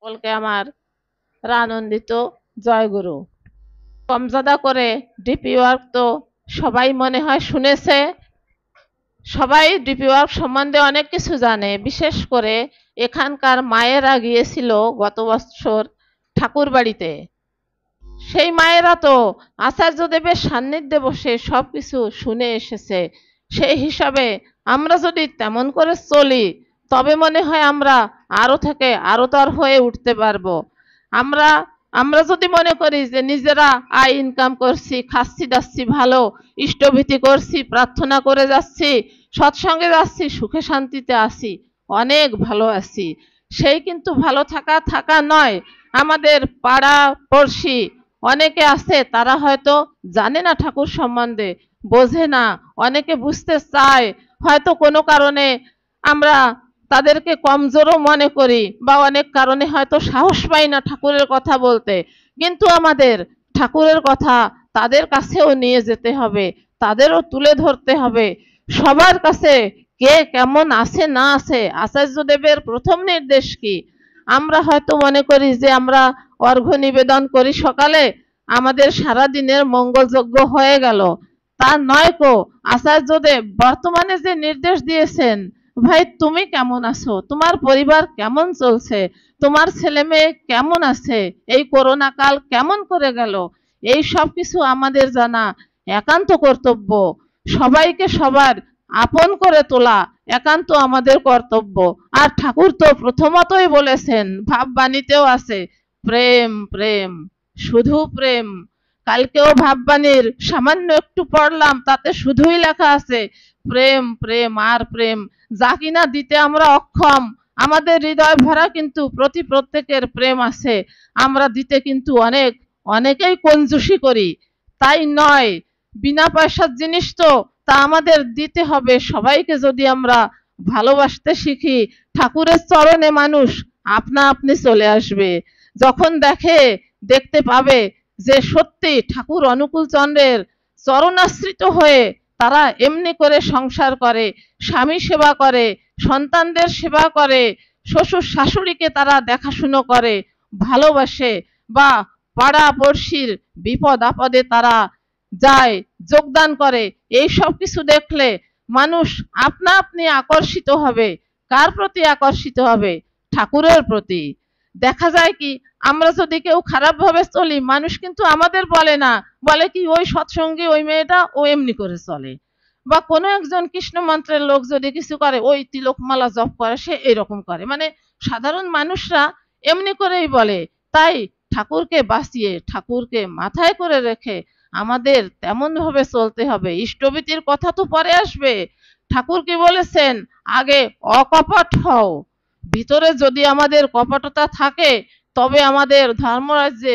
সকলকে আমার আনন্দিত জয়গুরু। কমজাদা করে ডিপি ওয়ার্ক তো সবাই মনে হয় শুনেছে, সবাই ডিপি ওয়ার্ক সম্বন্ধে অনেক কিছু জানে। বিশেষ করে এখানকার মায়েরা গিয়েছিল গত বছর ঠাকুর বাড়িতে, সেই মায়েরা তো আচার্যদেবের সান্নিধ্যে বসে সবকিছু শুনে এসেছে। সেই হিসাবে আমরা যদি তেমন করে চলি তবে মনে হয় আমরা আরো থেকে আরোতর হয়ে উঠতে পারবো। আমরা আমরা যদি মনে করি যে নিজেরা আয় ইনকাম করছি, খাচ্ছি দাচ্ছি ভালো, ইষ্টভীতি করছি, প্রার্থনা করে যাচ্ছি, সৎসঙ্গে যাচ্ছি, সুখে শান্তিতে আছি, অনেক ভালো আছি, সেই কিন্তু ভালো থাকা নয়। আমাদের পাড়া পড়শি অনেকে আছে, তারা হয়তো জানে না ঠাকুর সম্বন্ধে, বোঝে না, অনেকে বুঝতে চায়, হয়তো কোনো কারণে আমরা তাদেরকে কমজোরও মনে করি, বা অনেক কারণে হয়তো সাহস পাই না ঠাকুরের কথা বলতে। কিন্তু আমাদের ঠাকুরের কথা তাদের কাছেও নিয়ে যেতে হবে, তাদেরও তুলে ধরতে হবে। সবার কাছে কে কেমন আছে না আছে, আচার্যদেবের প্রথম নির্দেশ কি? আমরা হয়তো মনে করি যে আমরা অর্ঘ্য নিবেদন করি সকালে, আমাদের সারা দিনের মঙ্গলযজ্ঞ হয়ে গেল। তা নয় কো, আচার্যদেব বর্তমানে যে নির্দেশ দিয়েছেন, ভাই তুমি কেমন আছো, তোমার পরিবার কেমন চলছে, তোমার ছেলে মেয়ে কেমন আছে, এই করোনা কাল কেমন করে গেল, এই সব কিছু আমাদের জানা একান্ত কর্তব্য। সবাইকে সবার আপন করে তোলা একান্ত আমাদের কর্তব্য। আর ঠাকুর তো প্রথমতই বলেছেন, ভাববাণীতেও আছে, প্রেম প্রেম, শুধু প্রেম। কালকেও ভাববাণীর সামান্য একটু পড়লাম, তাতে শুধুই লেখা আছে প্রেম প্রেম আর প্রেম। যা কিনা দিতে আমরা অক্ষম, আমাদের হৃদয় ভরা কিন্তু প্রত্যেকের প্রেম আছে, আমরা দিতে কিন্তু অনেকেই কঞ্জুসি করি। তাই নয়, বিনা পয়সার জিনিস তো, তা আমাদের দিতে হবে। সবাইকে যদি আমরা ভালোবাসতে শিখি, ঠাকুরের চরণে মানুষ আপনা আপনি চলে আসবে। যখন দেখতে পাবে যে সত্যি ঠাকুর অনুকূল চন্দ্রের চরণাশ্রিত হয়ে তারা এমনি করে সংসার করে, স্বামী সেবা করে, সন্তানদের সেবা করে, শ্বশুর শাশুড়িকে তারা দেখাশুনো করে, ভালোবাসে, বা পাড়া পড়শির বিপদ আপদে তারা যায়, যোগদান করে, এই সব কিছু দেখলে মানুষ আপনা আপনি আকর্ষিত হবে। কার প্রতি আকর্ষিত হবে? ঠাকুরের প্রতি। দেখা যায় কি, আমরা যদি কেউ খারাপ ভাবে চলি, মানুষ কিন্তু আমাদের বলে না, বলে কি ওই সৎসঙ্গী ওই মেয়েটা ও এমনি করে চলে। বা কোনো একজন কৃষ্ণ মন্ত্রের লোক যদি কিছু করে, ওই তিলকমালা জপ করে সে এরকম করে, মানে সাধারণ মানুষরা এমনি করেই বলে। তাই ঠাকুরকে বাঁচিয়ে, ঠাকুরকে মাথায় করে রেখে আমাদের তেমন ভাবে চলতে হবে। ইষ্টভীতির কথা তো পরে আসবে। ঠাকুর কি বলেছেন? আগে অকপট হও। ভিতরে যদি আমাদের কপটতা থাকে, তবে আমাদের ধর্মরাজ্যে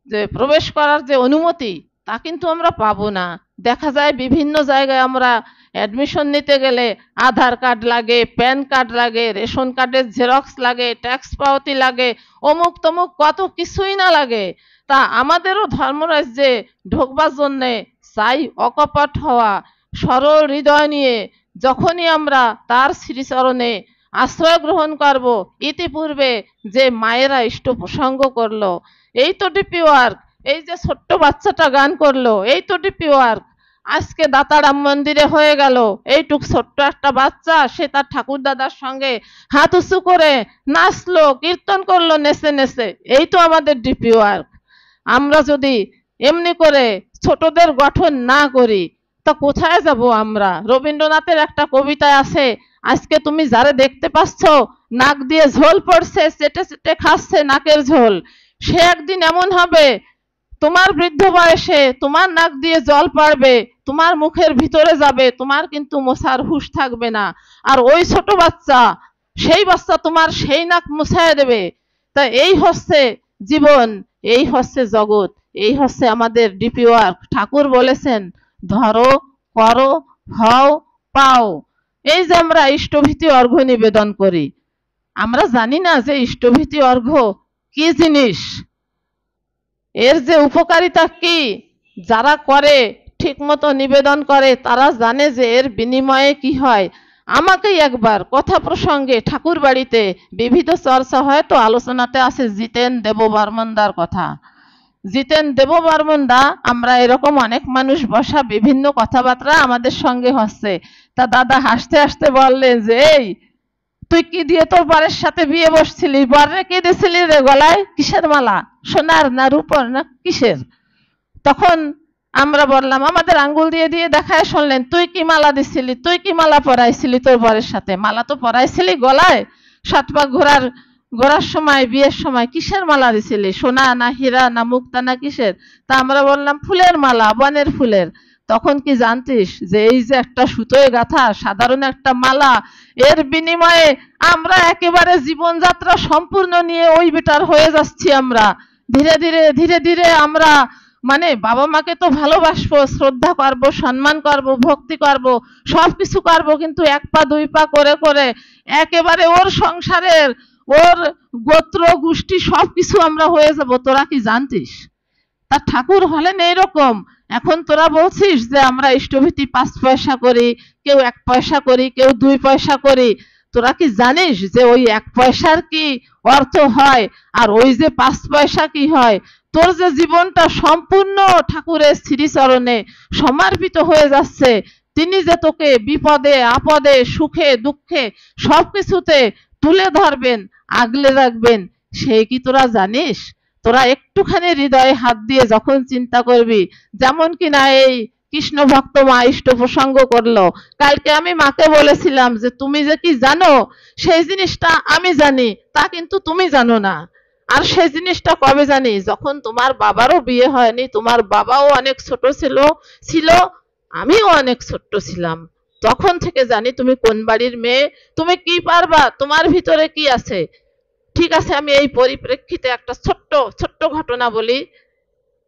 যে প্রবেশ করার যে অনুমতি, তা কিন্তু আমরা পাবো না। দেখা যায় বিভিন্ন জায়গায় আমরা অ্যাডমিশন নিতে গেলে আধার কার্ড লাগে, প্যান কার্ড লাগে, রেশন কার্ডের জেরক্স লাগে, ট্যাক্স পাওতি লাগে, অমুক তমুক কত কিছুই না লাগে। তা আমাদেরও ধর্মরাজ্যে ঢোকবার জন্যে চাই অকপট হওয়া, সরল হৃদয় নিয়ে যখনই আমরা তার শ্রীচরণে আশ্রয় গ্রহণ করব। ইতিপূর্বে যে মায়েরা ইষ্ট প্রসঙ্গ করলো, এই তো ডিপি ওয়ার্ক। এই যে ছোট্ট বাচ্চাটা গান করলো, এই তো ডিপি ওয়ার্ক। আজকে দাতারাম মন্দিরে হয়ে গেল, এইটুক ছোট্ট একটা বাচ্চা, সে তার ঠাকুর দাদার সঙ্গে হাত উঁচু করে নাচলো, কীর্তন করলো নেচে নেচে, এই তো আমাদের ডিপি ওয়ার্ক। আমরা যদি এমনি করে ছোটদের গঠন না করি, তা কোথায় যাব আমরা? রবীন্দ্রনাথের একটা কবিতা আছে, আজকে তুমি যারে দেখতে পাচ্ছ নাক দিয়ে ঝোল পড়ছে, চেটে চেটে খাচ্ছে নাকের ঝোল, সে একদিন এমন হবে, তোমার বৃদ্ধ বয়সে তোমার নাক দিয়ে জল পড়বে, তোমার মুখের ভিতরে যাবে, তোমার কিন্তু মোছার হুঁশ থাকবে না। আর ওই ছোট বাচ্চা, সেই বাচ্চা তোমার সেই নাক মুছায় দেবে। তা এই হচ্ছে জীবন, এই হচ্ছে জগৎ, এই হচ্ছে আমাদের ডিপি ওয়ার্ক। ঠাকুর বলেছেন, ধরো, করো, হও, পাও। এই যে আমরা ইষ্টভীতি অর্ঘ্য নিবেদন করি, আমরা জানি না যে ইষ্টভীতি অর্ঘ্য কি জিনিস, এর যে উপকারিতা কি। যারা করে, ঠিক মতো নিবেদন করে, তারা জানে যে এর বিনিময়ে কি হয়। আমাকেই একবার কথা প্রসঙ্গে ঠাকুর বাড়িতে বিবিধ চর্চা হয়, তো আলোচনাতে আছে জিতেন দেববর্মনদার কথা। জিতেন দেববর্মনদা, আমরা এরকম অনেক মানুষ বসা, বিভিন্ন কথাবার্তা আমাদের সঙ্গে হচ্ছে। তা দাদা হাসতে হাসতে বললেন যে, এই তুই কি দিয়ে তোর বরের সাথে বিয়ে বসছিলি? বরে কি দিয়েছিলি রে গলায়? কিসের মালা? সোনার না রূপর না কিসের? তখন আমরা বললাম, আমাদের আঙ্গুল দিয়ে দিয়ে দেখায় শুনলেন, তুই কি মালা দিছিলি? তুই কি মালা পরাইছিলি তোর বরের সাথে? মালা তো পরাইছিলি গলায়, সাত পাক ঘোরার সময়, বিয়ের সময় কিসের মালা দিছিলি? সোনা না হীরা না মুক্তা না কিসের? তা আমরা বললাম, ফুলের মালা, বনের ফুলের। তখন কি জানতিস যে এই যে একটা সুতোয় গাঁথা সাধারণ একটা মালা, এর বিনিময়ে আমরা একেবারে জীবনযাত্রা সম্পূর্ণ নিয়ে ওই বেটার হয়ে যাচ্ছি। আমরা ধীরে ধীরে ধীরে ধীরে আমরা মানে বাবা মাকে তো ভালোবাসবো, শ্রদ্ধা করব, সম্মান করব, ভক্তি করব, সবকিছু করব, কিন্তু এক পা দুই পা করে করে একেবারে ওর সংসারের, ওর গোত্র গোষ্ঠী সবকিছু আমরা হয়ে যাব। তোরা কি জানতিস? তা ঠাকুর হলেন এইরকম। এখন তোরা বলছিস যে আমরা ইষ্টভীতি 5 পয়সা করি, কেউ 1 পয়সা করি, কেউ 2 পয়সা করি। তোরা কি জানিস যে ওই 1 পয়সার কি অর্থ হয়, আর ওই যে 5 পয়সা কি হয়? তোর যে জীবনটা সম্পূর্ণ ঠাকুরের শ্রীচরণে সমর্পিত হয়ে যাচ্ছে, তিনি যে তোকে বিপদে আপদে সুখে দুঃখে সবকিছুতে তুলে ধরবেন, আগলে রাখবেন, সেই কি তোরা জানিস? তোরা একটুখানি হৃদয়ে হাত দিয়ে যখন চিন্তা করবি, যেমন কিনা এই কৃষ্ণ ভক্ত মা ইষ্ট প্রসঙ্গ করলো, কালকে আমি মাকে বলেছিলাম যে তুমি যে কি জানো সেই জিনিসটা আমি জানি, তা কিন্তু তুমি জানো না। আর সেই জিনিসটা কবে জানি? যখন তোমার বাবারও বিয়ে হয়নি, তোমার বাবাও অনেক ছোট ছিল, আমিও অনেক ছোট্ট ছিলাম, তখন থেকে জানি তুমি কোন বাড়ির মেয়ে, তুমি কি পারবা, তোমার ভিতরে কি আছে। ঠিক আছে, আমি এই পরিপ্রেক্ষিতে একটা ছোট্ট ছোট্ট ঘটনা বলি।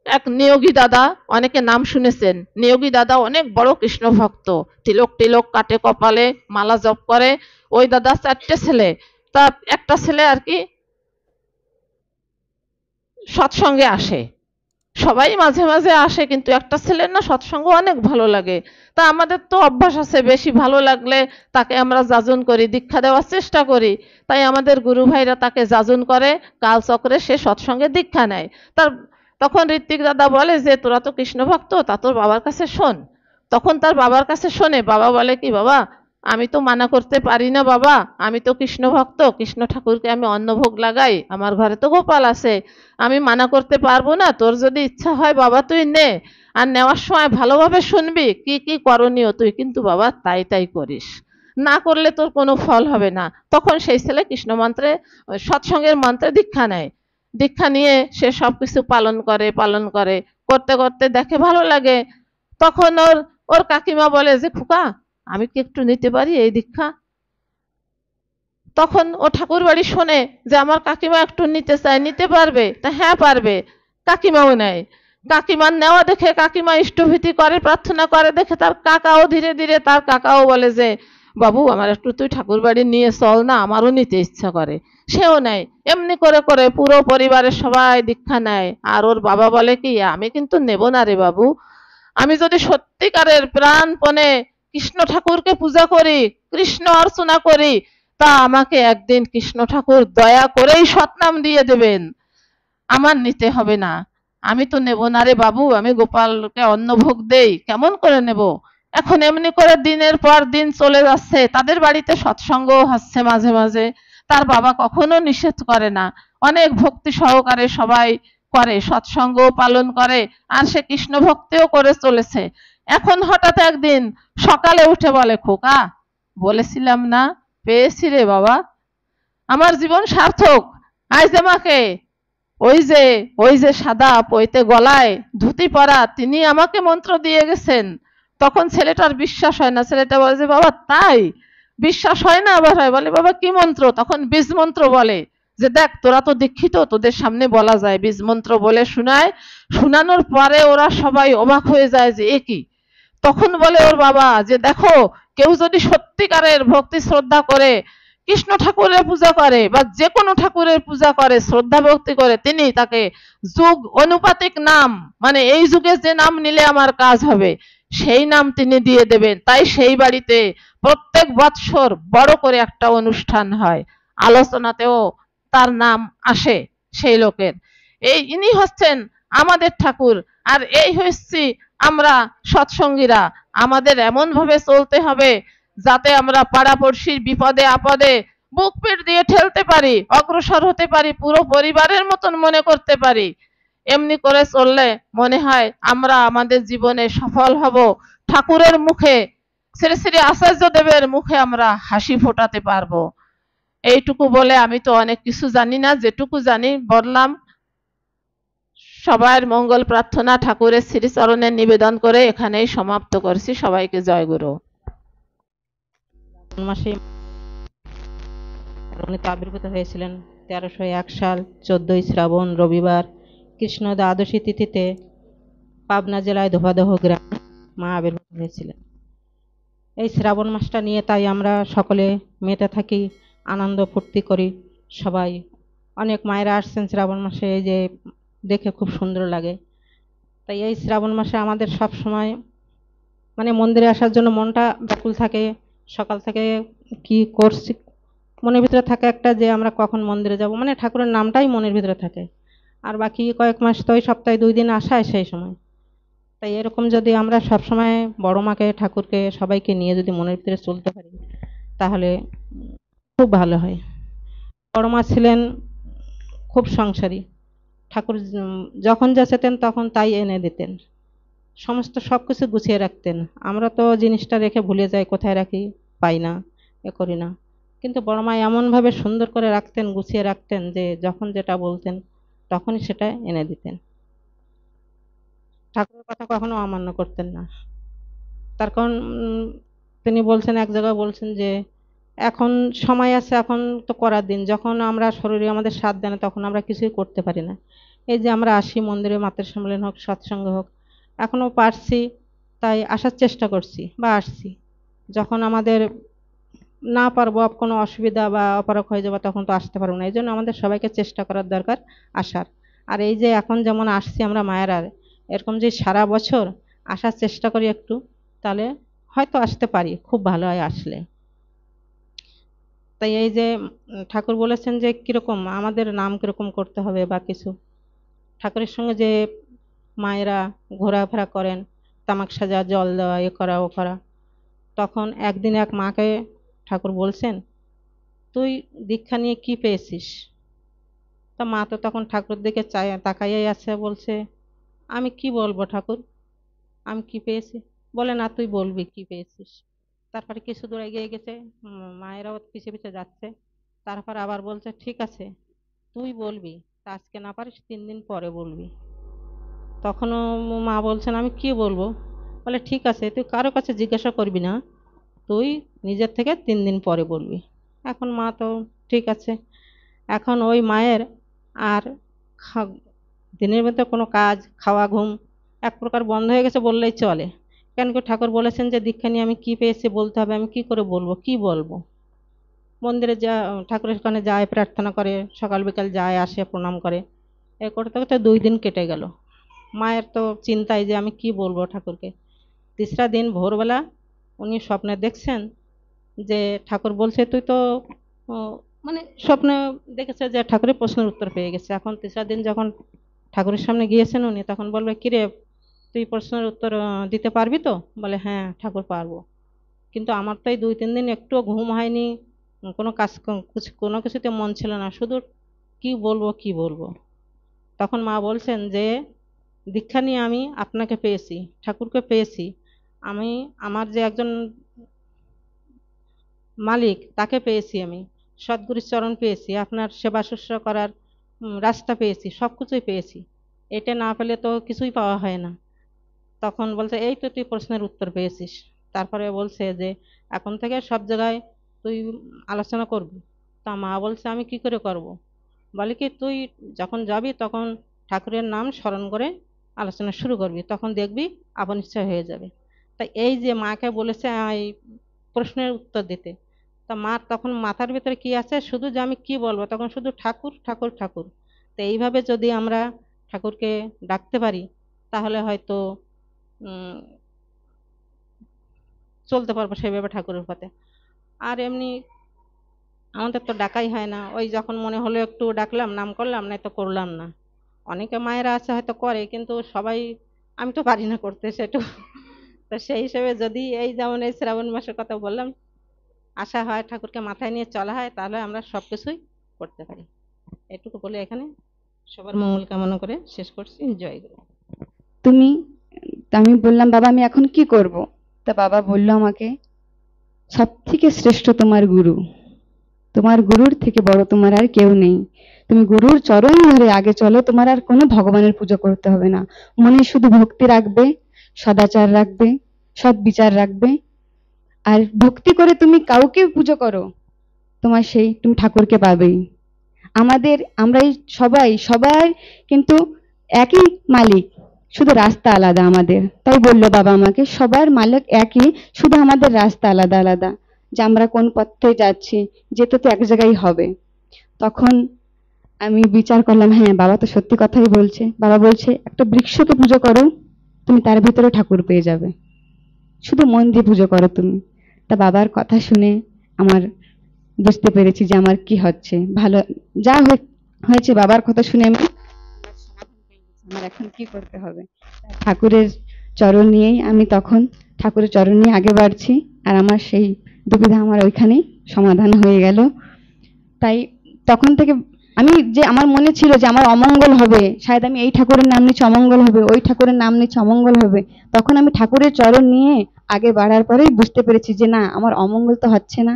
এক নিয়োগী দাদা, অনেকে নাম শুনেছেন, নিয়োগী দাদা অনেক বড় কৃষ্ণ ভক্ত, তিলক টিলক কাটে কপালে, মালা জপ করে। ওই দাদা 4টে ছেলে। তা একটা ছেলে আর কি সৎসঙ্গে আসে, সবাই মাঝে মাঝে আসে, কিন্তু একটা ছেলের না সৎসঙ্গ অনেক ভালো লাগে। তা আমাদের তো অভ্যাস আছে, বেশি ভালো লাগলে তাকে আমরা যাজন করি, দীক্ষা দেওয়ার চেষ্টা করি। তাই আমাদের গুরু ভাইরা তাকে যাজন করে, কালচক্রে সে সৎসঙ্গে দীক্ষা নেয়। তার তখন ঋত্বিক দাদা বলে যে তোরা তো কৃষ্ণ ভক্ত, তা তোর বাবার কাছে শোন। তখন তার বাবার কাছে শোনে। বাবা বলে কি, বাবা আমি তো মানা করতে পারি না, বাবা আমি তো কৃষ্ণ ভক্ত, কৃষ্ণ ঠাকুরকে আমি অন্নভোগ লাগাই, আমার ঘরে তো গোপাল আছে, আমি মানা করতে পারবো না। তোর যদি ইচ্ছা হয় বাবা তুই নে, আর নেওয়ার সময় ভালোভাবে শুনবি কি কি করণীয়, তুই কিন্তু বাবা তাই তাই করিস, না করলে তোর কোনো ফল হবে না। তখন সেই ছেলে কৃষ্ণ মন্ত্রে, সৎসঙ্গের মন্ত্রে দীক্ষা নেয়। দীক্ষা নিয়ে সে সবকিছু পালন করে, করতে করতে দেখে ভালো লাগে। তখন ওর ওর কাকিমা বলে যে খোকা আমি কি একটু নিতে পারি এই দীক্ষা? তখন ও ঠাকুর বাড়ি শোনে যে আমার কাকিমা একটু নিতে চায়, নিতে পারবে? তা হ্যাঁ পারবে। কাকিমাও নেয়। কাকিমার নেওয়া দেখে কাকিমা ইষ্টভীতি করে, প্রার্থনা করে দেখে তার কাকাও ধীরে ধীরে, তার কাকাও বলে যে বাবু আমার একটু তুই ঠাকুর বাড়ি নিয়ে চল না, আমারও নিতে ইচ্ছা করে। সেও নেয়। এমনি করে করে পুরো পরিবারের সবাই দীক্ষা নেয়। আর ওর বাবা বলে কি, আমি কিন্তু নেব না রে বাবু, আমি যদি সত্যিকারের প্রাণপণে কৃষ্ণ ঠাকুরকে পূজা করি, কৃষ্ণ অর্চনা করি, তা আমাকে একদিন কৃষ্ণ ঠাকুর দয়া করেই সৎনাম দিয়ে দেবেন, আমার নিতে হবে না। আমি তো নেব না রে বাবু, আমি গোপালকে অন্নভোগ দেই, কেমন করে নেব? এখন এমনি করে দিনের পর দিন চলে যাচ্ছে, তাদের বাড়িতে সৎসঙ্গও হচ্ছে মাঝে মাঝে, তার বাবা কখনো নিষেধ করে না, অনেক ভক্তি সহকারে সবাই করে, সৎসঙ্গ পালন করে, আর সে কৃষ্ণ ভক্তিও করে চলেছে। এখন হঠাৎ একদিন সকালে উঠে বলে, খোকা বলেছিলাম না, পেয়েছি রে বাবা, আমার জীবন সার্থক। আজ আমাকে ওই যে সাদা পৈতে গলায় ধুতি পরা তিনি আমাকে মন্ত্র দিয়ে গেছেন। তখন ছেলেটার বিশ্বাস হয় না, ছেলেটা বলে যে বাবা তাই? বিশ্বাস হয় না, আবার হয়, বলে বাবা কি মন্ত্র? তখন বীজ মন্ত্র বলে যে দেখ তোরা তো দীক্ষিত, তোদের সামনে বলা যায়, বীজ মন্ত্র বলে শোনায়। শোনানোর পরে ওরা সবাই অবাক হয়ে যায় যে এ কি। তখন বলে ওর বাবা যে দেখো, কেউ যদি সত্যিকারের ভক্তি শ্রদ্ধা করে, কৃষ্ণ ঠাকুরের পূজা করে বা যে কোনো ঠাকুরের পূজা করে, শ্রদ্ধা ভক্তি করে, তিনি তাকে যুগ অনুপাতিক নাম, মানে এই যুগে যে নাম নিলে আমার কাজ হবে, সেই নাম তিনি দিয়ে দেবেন। তাই সেই বাড়িতে প্রত্যেক বৎসর বড় করে একটা অনুষ্ঠান হয়, আলোচনাতেও তার নাম আসে সেই লোকের। এই ইনি হচ্ছেন আমাদের ঠাকুর। আর এই হচ্ছি আমরা সৎসঙ্গীরা। আমাদের এমন ভাবে চলতে হবে যাতে আমরা পাড়াপড়শির বিপদে আপদে বুক পিঠ দিয়ে ঠেলতে পারি, অগ্রসর হতে পারি, পুরো পরিবারের মতন মনে করতে পারি। এমনি করে চললে মনে হয় আমরা আমাদের জীবনে সফল হব। ঠাকুরের মুখে, শ্রী শ্রী আচার্য দেবের মুখে আমরা হাসি ফোটাতে পারবো। এইটুকু বলে, আমি তো অনেক কিছু জানি না, যেটুকু জানি বললাম। সবার মঙ্গল প্রার্থনা ঠাকুরের শ্রীচরণে নিবেদন করে এখানেই সমাপ্ত করছি। সবাইকে জয় গুরু। মাসে উনি তো আবির্ভূত হয়েছিলেন 1301 সাল 14ই শ্রাবণ রবিবার কৃষ্ণ দ্বাদশী তিথিতে পাবনা জেলায় ধোবাদহ গ্রাম মা আবির্ভূত হয়েছিলেন। এই শ্রাবণ মাসটা নিয়ে তাই আমরা সকলে মেতে থাকি, আনন্দ ফুর্তি করি সবাই। অনেক মায়েরা আসছেন শ্রাবণ মাসে, এই যে দেখে খুব সুন্দর লাগে। তাই এই শ্রাবণ মাসে আমাদের সব সময় মানে মন্দিরে আসার জন্য মনটা ব্যাকুল থাকে। সকাল থেকে কি করছি মনের ভিতরে থাকে একটা, যে আমরা কখন মন্দিরে যাব, মানে ঠাকুরের নামটাই মনের ভিতরে থাকে। আর বাকি কয়েক মাস তো ওই সপ্তাহে 2 দিন আসায় সেই সময়। তাই এরকম যদি আমরা সব সময় বড় মাকে ঠাকুরকে সবাইকে নিয়ে যদি মনের ভিতরে চলতে পারি তাহলে খুব ভালো হয়। বড় মা ছিলেন খুব সংসারী। ঠাকুর যখন যা চেতেন তখন তাই এনে দিতেন, সমস্ত সবকিছু গুছিয়ে রাখতেন। আমরা তো জিনিসটা রেখে ভুলে যাই, কোথায় রাখি, পাই না, এ করি না। কিন্তু বড় মা এমন ভাবে সুন্দর করে রাখতেন, গুছিয়ে রাখতেন, যে যখন যেটা বলতেন তখনই সেটা এনে দিতেন। ঠাকুরের কথা কখনো অমান্য করতেন না। তার কারণ তিনি বলছেন, এক জায়গায় বলছেন যে এখন সময় আছে, এখন তো করার দিন। যখন আমরা শরীরে আমাদের সাথ দেয় না তখন আমরা কিছুই করতে পারি না। এই যে আমরা আসি মন্দিরে, মাতৃ সম্মেলন হোক, সৎসঙ্গ হোক, এখনো পারছি তাই আসার চেষ্টা করছি বা আসছি। যখন আমাদের না পারবো, কোনো অসুবিধা বা অপারক হয়ে যাবে, তখন তো আসতে পারবো না। এই জন্য আমাদের সবাইকে চেষ্টা করার দরকার আসার। আর এই যে এখন যেমন আসছি আমরা মায়েরা, এরকম যে সারা বছর আসার চেষ্টা করি একটু, তাহলে হয়তো আসতে পারি, খুব ভালো হয় আসলে। তাই এই যে ঠাকুর বলেছেন যে কিরকম আমাদের নাম কিরকম করতে হবে বা কিছু, ঠাকুরের সঙ্গে যে মায়েরা ঘোরাফেরা করেন, তামাক সাজা, জল দেওয়া, এ করা ও করা, তখন একদিন এক মাকে ঠাকুর বলছেন, তুই দীক্ষা নিয়ে কি পেয়েছিস? তা মা তো তখন ঠাকুর দিকে তাকাইয়াই আছে, বলছে, আমি কি বলবো ঠাকুর, আমি কি পেয়েছি? বলে, না তুই বলবি কি পেয়েছিস। তারপরে কিছু দূর এগিয়ে গেছে, মায়েরাও পিছে পিছে যাচ্ছে। তারপর আবার বলছে, ঠিক আছে তুই বলবি, তা আজকে না পারিস 3 দিন পরে বলবি। তখনও মা বলছেন, আমি কি বলবো? বলে, ঠিক আছে তুই কারো কাছে জিজ্ঞাসা করবি না, তুই নিজের থেকে 3 দিন পরে বলবি। এখন মা তো ঠিক আছে। এখন ওই মায়ের আর দিনের মধ্যে কোনো কাজ, খাওয়া, ঘুম এক প্রকার বন্ধ হয়ে গেছে বললেই চলে। কেন কি ঠাকুর বলেছেন যে দীক্ষা নিয়ে আমি কি পেয়েছি বলতে হবে, আমি কি করে বলবো, কি বলবো? মন্দিরে যা ঠাকুরের ওখানে যায়, প্রার্থনা করে, সকাল বিকাল যায়, আসে, প্রণাম করে, এ করতে করতে 2 দিন কেটে গেল। মায়ের তো চিন্তায় যে আমি কি বলবো ঠাকুরকে। তেসরা দিন ভোরবেলা উনি স্বপ্নে দেখছেন যে ঠাকুর বলছে, তুই তো ও, মানে স্বপ্নে দেখেছে যে ঠাকুরের প্রশ্নের উত্তর পেয়ে গেছে। এখন তেসরা দিন যখন ঠাকুরের সামনে গিয়েছেন উনি, তখন বলবে, কিরে তুই প্রশ্নের উত্তর দিতে পারবি তো? বলে, হ্যাঁ ঠাকুর পারবো, কিন্তু আমার তো এই 2-3 দিন একটুও ঘুম হয়নি, কোনো কাজ কোনো কিছুতে মন ছিল না, শুধু কি বলবো কি বলবো। তখন মা বলছেন যে দীক্ষা নিয়ে আমি আপনাকে পেয়েছি, ঠাকুরকে পেয়েছি, আমি আমার যে একজন মালিক তাকে পেয়েছি, আমি সদ্গুরুর চরণ পেয়েছি, আপনার সেবা শুশ্রূষা করার রাস্তা পেয়েছি, সবকিছুই পেয়েছি। এটা না পেলে তো কিছুই পাওয়া হয় না। তখন বলছে, এই তো তুই প্রশ্নের উত্তর পেয়েছিস। তারপরে বলছে যে এখন থেকে সব জায়গায় তুই আলোচনা করবি। তা মা বলছে, আমি কি করে করব? বলে কি, তুই যখন যাবি তখন ঠাকুরের নাম স্মরণ করে আলোচনা শুরু করবি, তখন দেখবি আপন ইচ্ছা হয়ে যাবে। তাই এই যে মাকে বলেছে এই প্রশ্নের উত্তর দিতে, তা মার তখন মাথার ভিতরে কি আছে, শুধু যে আমি কি বলবো, তখন শুধু ঠাকুর ঠাকুর ঠাকুর। তো এইভাবে যদি আমরা ঠাকুরকে ডাকতে পারি তাহলে হয়তো উম চলতে পারবো সেভাবে ঠাকুরের পথে। আর এমনি আমাদের তো ডাকাই হয় না, ওই যখন মনে হলো একটু ডাকলাম, নাম করলাম, নাই তো করলাম না। অনেকে মায়েরা আছে হয়তো করে, কিন্তু সবাই, আমি তো পারি না করতে সেটু। তো সেই হিসেবে যদি এই যেমন এই শ্রাবণ মাসের কথা বললাম, আসা হয়, ঠাকুরকে মাথায় নিয়ে চলা হয়, তাহলে আমরা সবকিছুই করতে পারি। এটুকু বলে এখানে সবার মঙ্গল কামনা করে শেষ করছি। জয় গুরু। তুমি তা আমি বললাম, বাবা আমি এখন কি করব? তা বাবা বলল আমাকে, সব থেকে শ্রেষ্ঠ তোমার গুরু, তোমার গুরুর থেকে বড় তোমার আর কেউ নেই। তুমি গুরুর চরণ ধরে আগে চলো, তোমার আর কোনো ভগবানের পুজো করতে হবে না। মনে শুধু ভক্তি রাখবে, সদাচার রাখবে, সৎ বিচার রাখবে। আর ভক্তি করে তুমি কাউকে পুজো করো, তোমার সেই তুমি ঠাকুরকে পাবেই। আমরা এই সবাই সবাই কিন্তু একই মালিক, শুধু রাস্তা আলাদা আমাদের। তাই বললো বাবা আমাকে, সবার মালিক একই, শুধু আমাদের রাস্তা আলাদা আলাদা, যে আমরা কোন পথে যাচ্ছি, যেতে তো এক জায়গায় হবে। তখন আমি বিচার করলাম, হ্যাঁ বাবা তো সত্যি কথাই বলছে। বাবা বলছে একটা বৃক্ষকে পুজো করো, তুমি তার ভিতরে ঠাকুর পেয়ে যাবে, শুধু মন দিয়ে পুজো করো তুমি। তা বাবার কথা শুনে আমার বুঝতে পেরেছি যে আমার কি হচ্ছে, ভালো যা হয়েছে বাবার কথা শুনে আমি আমার এখন কি করতে হবে। ঠাকুরের চরণ নিয়েই আমি তখন ঠাকুরের চরণ নিয়ে আগে বাড়ছি, আর আমার সেই দুবিধা আমার ওইখানেই সমাধান হয়ে গেল। তাই তখন থেকে আমি, যে আমার মনে ছিল যে আমার অমঙ্গল হবে, শায়দ আমি এই ঠাকুরের নাম নিচ্ছি অমঙ্গল হবে, ওই ঠাকুরের নাম নিচ্ছি অমঙ্গল হবে, তখন আমি ঠাকুরের চরণ নিয়ে আগে বাড়ার পরেই বুঝতে পেরেছি যে না, আমার অমঙ্গল তো হচ্ছে না,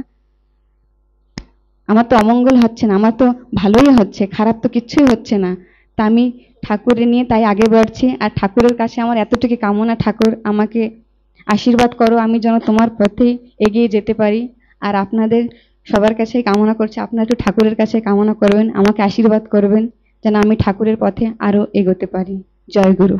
আমার তো অমঙ্গল হচ্ছে না, আমার তো ভালোই হচ্ছে, খারাপ তো কিচ্ছুই হচ্ছে না। তা আমি ঠাকুরের নিয়ে তাই আগে বাড়ছি। আর ঠাকুরের কাছে আমার এতটুকু কামনা, ঠাকুর আমাকে আশীর্বাদ করো, আমি যেন তোমার পথেই এগিয়ে যেতে পারি। আর আপনাদের সবার কাছে কামনা করছি, আপনারা একটু ঠাকুরের কাছে কামনা করবেন, আমাকে আশীর্বাদ করবেন, যেন আমি ঠাকুরের পথে আরো এগোতে পারি। জয় গুরু।